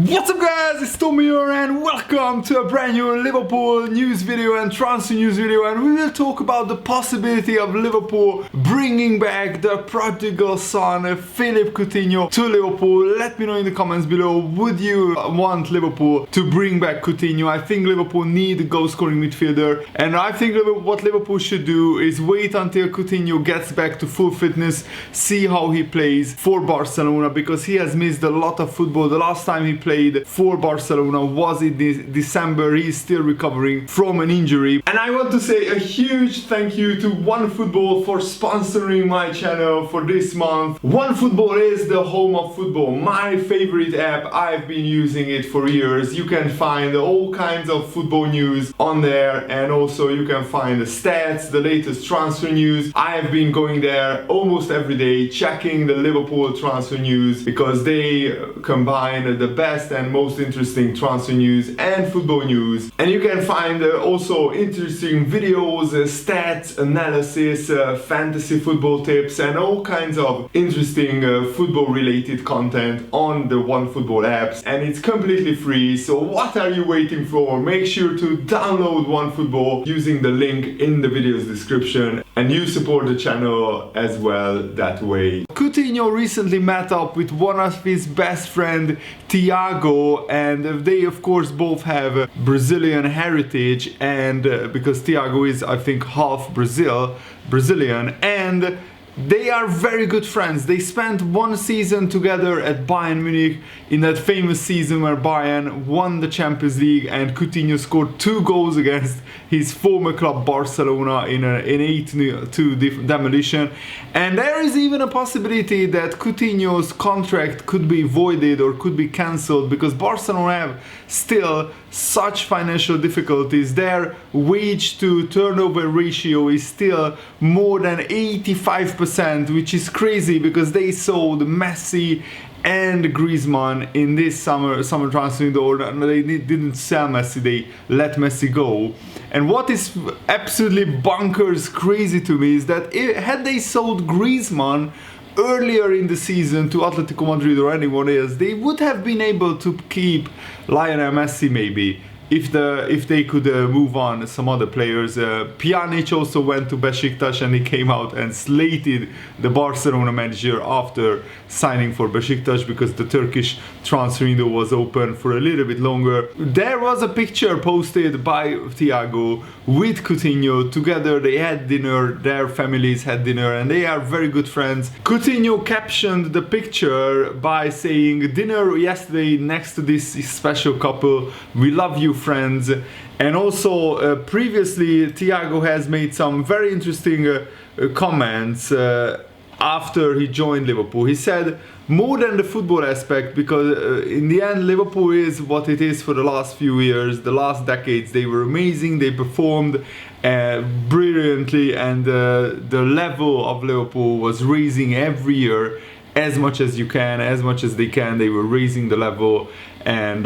What's up guys, it's Tommy here and welcome to a brand new Liverpool news video and transfer news video, and we will talk about the possibility of Liverpool bringing back the prodigal son Philippe Coutinho to Liverpool. Let me know in the comments below, would you want Liverpool to bring back Coutinho? I think Liverpool need a goal scoring midfielder, and I think what Liverpool should do is wait until Coutinho gets back to full fitness, see how he plays for Barcelona, because he has missed a lot of football. The last time he played for Barcelona was in December. He's still recovering from an injury. And I want to say a huge thank you to OneFootball for sponsoring my channel for this month. OneFootball is the home of football, my favorite app. I've been using it for years. You can find all kinds of football news on there, and also you can find the stats, the latest transfer news. I have been going there almost every day, checking the Liverpool transfer news, because they combine the best and most interesting transfer news and football news. And you can find also interesting videos, stats, analysis, fantasy football tips, and all kinds of interesting football related content on the OneFootball apps, and it's completely free. So what are you waiting for? Make sure to download OneFootball using the link in the video's description, and you support the channel as well that way. Coutinho recently met up with one of his best friend Thiago, and they of course both have Brazilian heritage, and because Thiago is, I think, half Brazilian, and they are very good friends. They spent one season together at Bayern Munich, in that famous season where Bayern won the Champions League and Coutinho scored 2 goals against his former club Barcelona in an 8-2 demolition. And there is even a possibility that Coutinho's contract could be voided or could be cancelled, because Barcelona have still such financial difficulties. Their wage to turnover ratio is still more than 85%, which is crazy, because they sold Messi and Griezmann in this summer transfer window. They didn't sell Messi, they let Messi go. And what is absolutely bonkers crazy to me is that had they sold Griezmann earlier in the season to Atletico Madrid or anyone else, they would have been able to keep Lionel Messi maybe, if they could move on some other players. Pjanic also went to Besiktas, and he came out and slated the Barcelona manager after signing for Besiktas, because the Turkish transfer window was open for a little bit longer. There was a picture posted by Thiago with Coutinho together. They had dinner, their families had dinner, and they are very good friends. Coutinho captioned the picture by saying, "Dinner yesterday next to this special couple, we love you friends." And also previously Thiago has made some very interesting comments after he joined Liverpool. He said, more than the football aspect, because in the end Liverpool is what it is for the last few years, the last decades. They were amazing, they performed brilliantly, and the level of Liverpool was raising every year. As much as you can, as much as they can, they were raising the level. And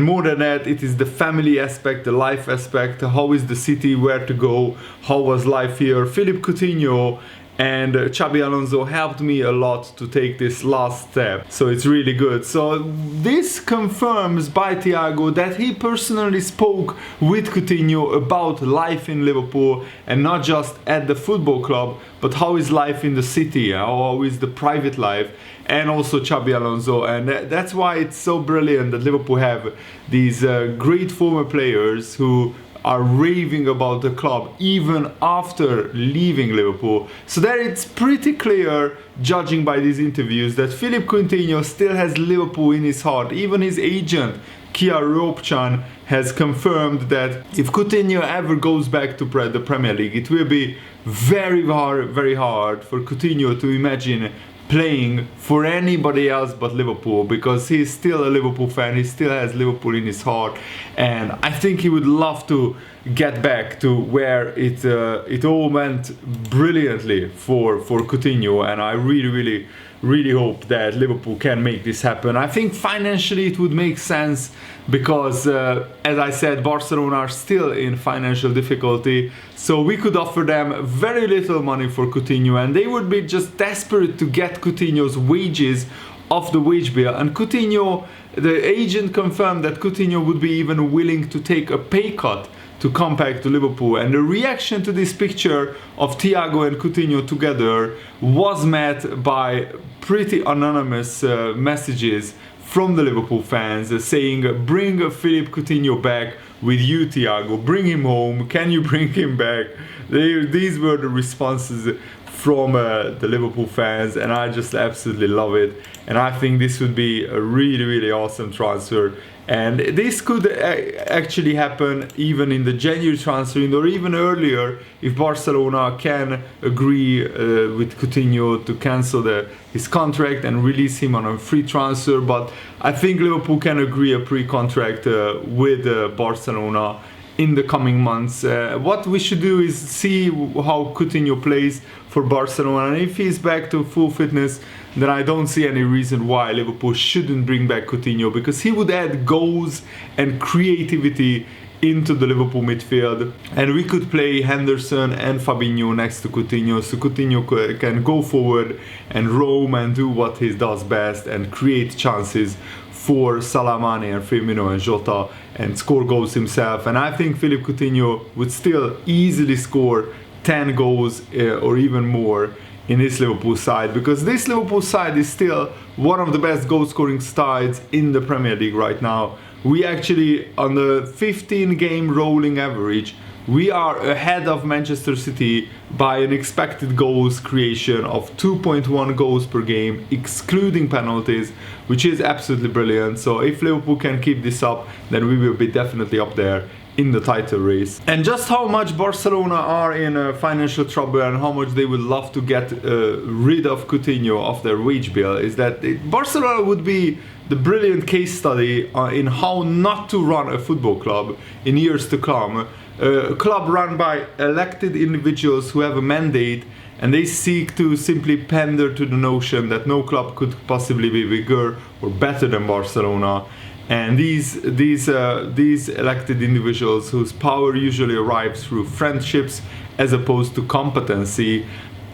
more than that, it is the family aspect, the life aspect. How is the city, where to go, how was life here? Philippe Coutinho and Xabi Alonso helped me a lot to take this last step, so it's really good. So this confirms by Thiago that he personally spoke with Coutinho about life in Liverpool, and not just at the football club, but how is life in the city, how is the private life, and also Xabi Alonso. And that's why it's so brilliant that Liverpool have these great former players who are raving about the club even after leaving Liverpool. So there it's pretty clear, judging by these interviews, that Philippe Coutinho still has Liverpool in his heart. Even his agent Kia Ropchan has confirmed that if Coutinho ever goes back to the Premier League, it will be very hard for Coutinho to imagine playing for anybody else but Liverpool, because he's still a Liverpool fan, he still has Liverpool in his heart, and I think he would love to get back to where it all went brilliantly for Coutinho. And I really hope that Liverpool can make this happen. I think financially it would make sense, because as I said, Barcelona are still in financial difficulty, so we could offer them very little money for Coutinho, and they would be just desperate to get Coutinho's wages of the wage bill. And Coutinho, the agent confirmed that Coutinho would be even willing to take a pay cut to come back to Liverpool. And the reaction to this picture of Thiago and Coutinho together was met by pretty anonymous messages from the Liverpool fans saying, bring Philippe Coutinho back with you, Thiago, bring him home, can you bring him back? These were the responses from the Liverpool fans, and I just absolutely love it. And I think this would be a really, really awesome transfer. And this could actually happen even in the January transfer window, or even earlier, if Barcelona can agree with Coutinho to cancel his contract and release him on a free transfer. But I think Liverpool can agree a pre-contract with Barcelona in the coming months. What we should do is see how Coutinho plays for Barcelona, and if he's back to full fitness, then I don't see any reason why Liverpool shouldn't bring back Coutinho, because he would add goals and creativity into the Liverpool midfield, and we could play Henderson and Fabinho next to Coutinho, so Coutinho can go forward and roam and do what he does best and create chances for Salah, Mane and Firmino and Jota and score goals himself. And I think Philippe Coutinho would still easily score 10 goals or even more in this Liverpool side, because this Liverpool side is still one of the best goal scoring sides in the Premier League right now. We actually, on the 15 game rolling average, we are ahead of Manchester City by an expected goals creation of 2.1 goals per game, excluding penalties, which is absolutely brilliant. So if Liverpool can keep this up, then we will be definitely up there in the title race. And just how much Barcelona are in financial trouble and how much they would love to get rid of Coutinho off their wage bill is that Barcelona would be the brilliant case study in how not to run a football club in years to come. A club run by elected individuals who have a mandate, and they seek to simply pander to the notion that no club could possibly be bigger or better than Barcelona. And these elected individuals, whose power usually arrives through friendships as opposed to competency.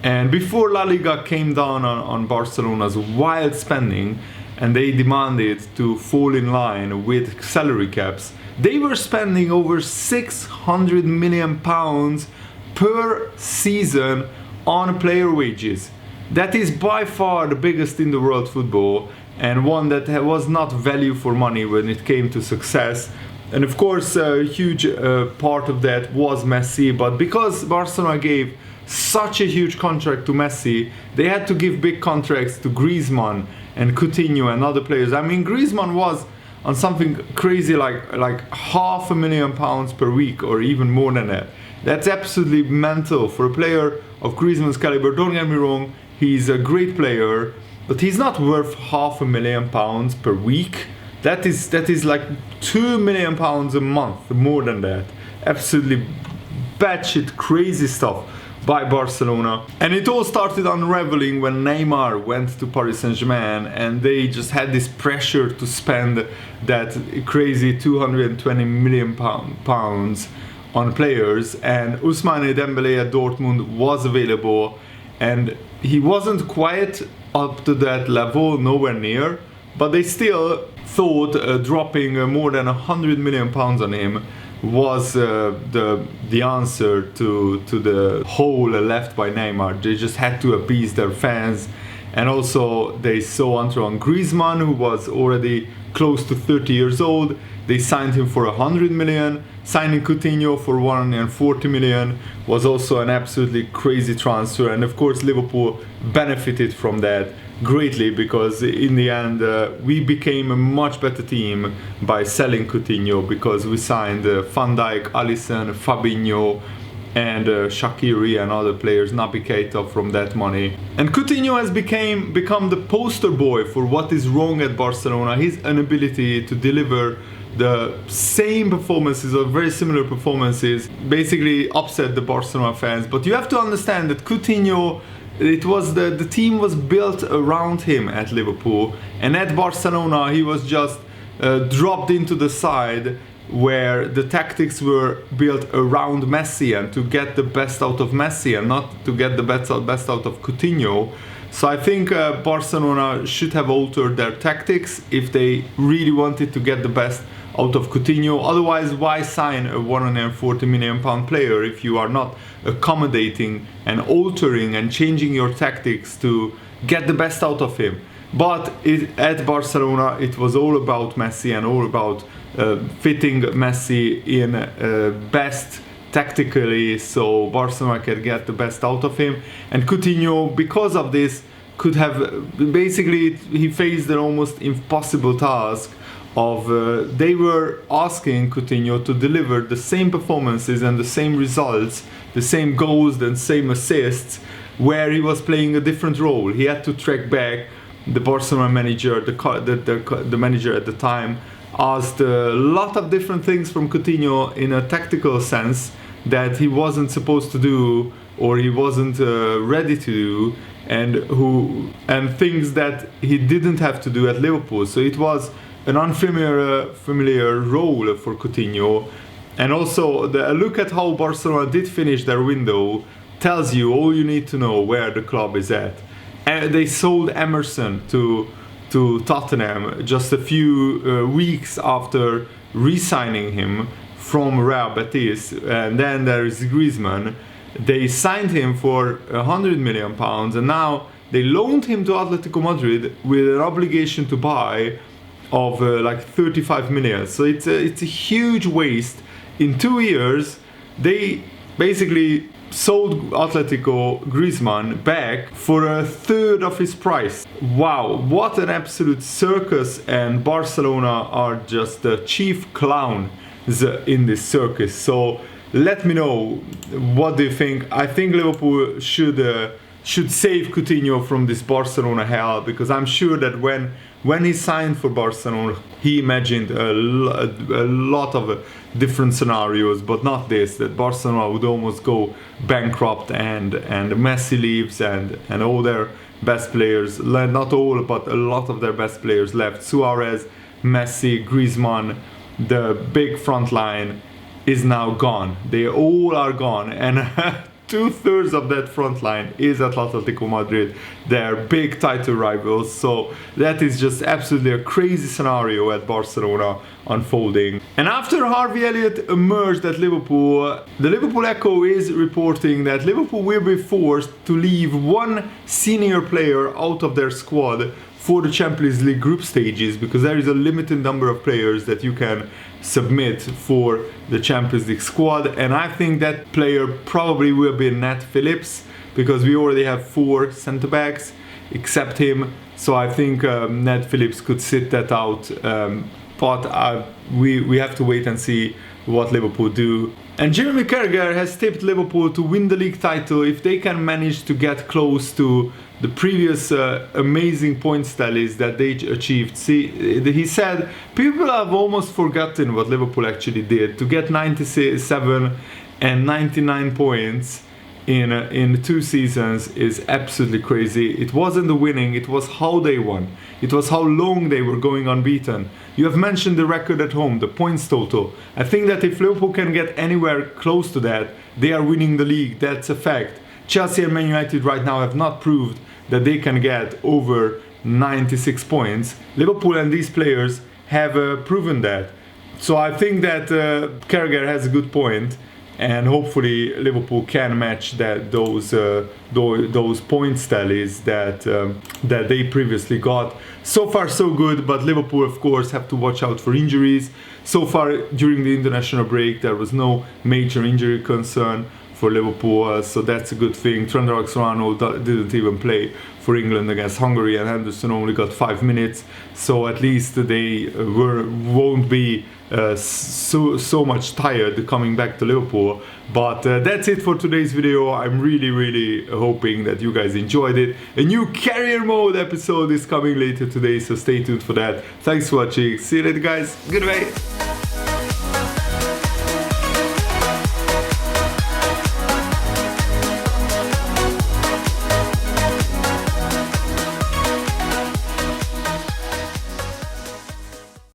And before La Liga came down on Barcelona's wild spending, and they demanded to fall in line with salary caps, they were spending over £600 million per season on player wages. That is by far the biggest in the world football, and one that was not value for money when it came to success. And of course, a huge part of that was Messi, but because Barcelona gave such a huge contract to Messi, they had to give big contracts to Griezmann and Coutinho and other players. I mean, Griezmann was on something crazy like £500,000 per week, or even more than that. That's absolutely mental for a player of Griezmann's caliber. Don't get me wrong, he's a great player, but he's not worth £500,000 per week. That is like £2 million a month, more than that. Absolutely batshit crazy stuff by Barcelona. And it all started unraveling when Neymar went to Paris Saint-Germain, and they just had this pressure to spend that crazy £220 million on players, and Ousmane Dembélé at Dortmund was available, and he wasn't quite up to that level, nowhere near, but they still thought dropping more than £100 million on him was the answer to the hole left by Neymar. They just had to appease their fans, and also they saw Antoine Griezmann, who was already close to 30 years old. They signed him for 100 million. Signing Coutinho for 140 million was also an absolutely crazy transfer, and of course Liverpool benefited from that greatly, because in the end we became a much better team by selling Coutinho, because we signed Van Dijk, Alisson, Fabinho and Shaqiri and other players, Naby Keita, from that money. And Coutinho has become the poster boy for what is wrong at Barcelona. His inability to deliver the same performances or very similar performances basically upset the Barcelona fans. But you have to understand that Coutinho, it was the team was built around him at Liverpool, and at Barcelona he was just dropped into the side where the tactics were built around Messi and to get the best out of Messi and not to get the best out of Coutinho. So I think Barcelona should have altered their tactics if they really wanted to get the best out of Coutinho. Otherwise, why sign a £140 million player if you are not accommodating and altering and changing your tactics to get the best out of him? But at Barcelona, it was all about Messi and all about fitting Messi in best tactically, so Barcelona can get the best out of him. And Coutinho, because of this, could have basically, he faced an almost impossible task of they were asking Coutinho to deliver the same performances and the same results, the same goals, the same assists, where he was playing a different role. He had to track back. The Barcelona manager, the manager at the time, asked a lot of different things from Coutinho in a tactical sense that he wasn't supposed to do or he wasn't ready to do, and things that he didn't have to do at Liverpool. So it was an unfamiliar role for Coutinho. And also a look at how Barcelona did finish their window tells you all you need to know where the club is at. They sold Emerson to Tottenham just a few weeks after re-signing him from Real Betis. And then there is Griezmann. They signed him for £100 million, and now they loaned him to Atletico Madrid with an obligation to buy of like 35 million. So it's a huge waste. In 2 years, they basically sold Atletico Griezmann back for a third of his price. Wow, what an absolute circus, and Barcelona are just the chief clown in this circus. So let me know, what do you think? I think Liverpool should save Coutinho from this Barcelona hell, because I'm sure that when he signed for Barcelona, he imagined a lot of different scenarios, but not this, that Barcelona would almost go bankrupt and Messi leaves and all their best players, not all, but a lot of their best players left. Suarez, Messi, Griezmann, the big front line is now gone. They all are gone, and 2/3 of that front line is at Atletico Madrid, their big title rivals. So that is just absolutely a crazy scenario at Barcelona unfolding. And after Harvey Elliott emerged at Liverpool, the Liverpool Echo is reporting that Liverpool will be forced to leave one senior player out of their squad for the Champions League group stages, because there is a limited number of players that you can submit for the Champions League squad. And I think that player probably will be Nat Phillips, because we already have 4 centre-backs except him. So I think Nat Phillips could sit that out, but we have to wait and see what Liverpool do. And Jeremy Carragher has tipped Liverpool to win the league title if they can manage to get close to the previous amazing points tallies that they achieved. See, he said people have almost forgotten what Liverpool actually did. To get 97 and 99 points in 2 seasons is absolutely crazy. It wasn't the winning, it was how they won. It was how long they were going unbeaten. You have mentioned the record at home, the points total. I think that if Liverpool can get anywhere close to that, they are winning the league. That's a fact. Chelsea and Man United right now have not proved that they can get over 96 points. Liverpool and these players have proven that. So I think that Carragher has a good point, and hopefully Liverpool can match those points tallies that they previously got. So far so good, but Liverpool of course have to watch out for injuries. So far during the international break there was no major injury concern for Liverpool, so that's a good thing. Trent Alexander-Arnold didn't even play for England against Hungary, and Henderson only got 5 minutes, so at least they won't be so much tired coming back to Liverpool. But that's it for today's video. I'm really hoping that you guys enjoyed it. A new career mode episode is coming later today, so stay tuned for that. Thanks for watching. See you later guys. Goodbye.